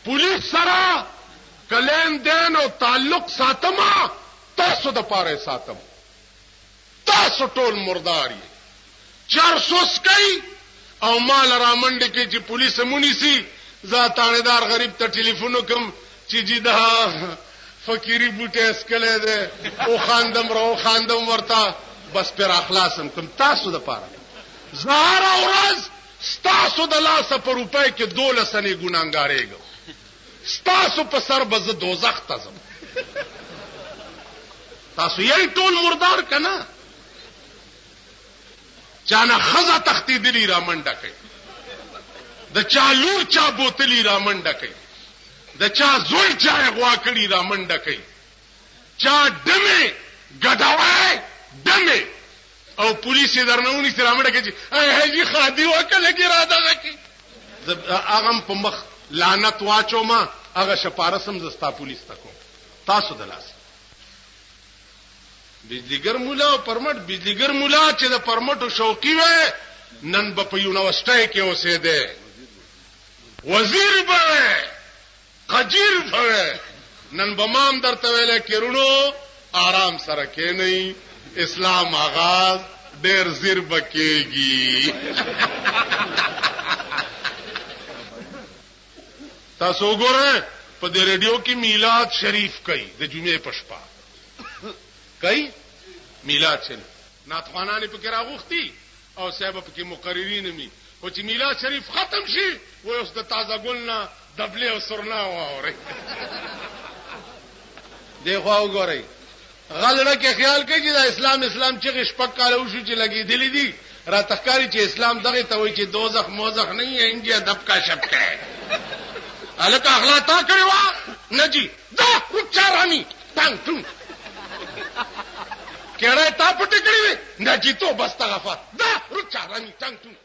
پولیس سره کلین دین او تعلق ساتما تاسو د پاره ساتم تاسو ټول مردار یې چارسوس کوي او مال را منډه کې چې پولیس مونیسی ذاتانیدار غریب ته ټلیفون وکم چې جی دا فقيري بوټه اسکله ده او خاندم ورته بس پر اخلاصم کوم تاسو د پاره زهر اورز ستاسو د لاسه په روپۍ کې 12 سنې ګناګارېګو ستاسو په سر به زه دوزخ ته ځم تاسو یې ټول مردار کنا چانه خزه تختیدلی را منډه کوي د چا لور چا بوتلی را منډه کوي د چا زوی چا غوا کړی را منډه کوي چا دمه ګډاوي دمه او پولیس درنونی سره منډه کوي هغه خادي وکړه کی را دغه کی هغه په مخ لعنت واچو ما هغه شپارسم زستا پولیس تکو تاسو دلاس بجلیګر مولا او پرمټ بجلیګر مولا چې د پرمټو شوقي وي نن په یونیورسيټي کې اوسېده وزیر به قجیر به نن بمام درته ویل کېرونو آرام سره کې نه اسلام آغاز ډېر زیر بکېږي تاسو ګورئ په دې رادیو کې میلاد شریف کوي د جمعې په شپه کوي میلاد شریف ناتخوانان په کې راغوختي او صاحب په کې مقررین می او چې میلاد شریف ختم شي و اوس د تازه ګلنا دبلې او سرنا واوري دیخوا وګورئ غلړه کې خیال کوي چې د اسلام چې شپک کاله وشو چې لګي دي دي را تخکاری چې اسلام دغه ته وایي چې دوزخ موزخ نه یې انګیا دب کا شپکه الک اخلاق تا کړی وا نجی دا رچارانی ټنګ ټنګ کړه تا پټ کړی نه جی تو بس تغفات دا رچارانی ټنګ ټنګ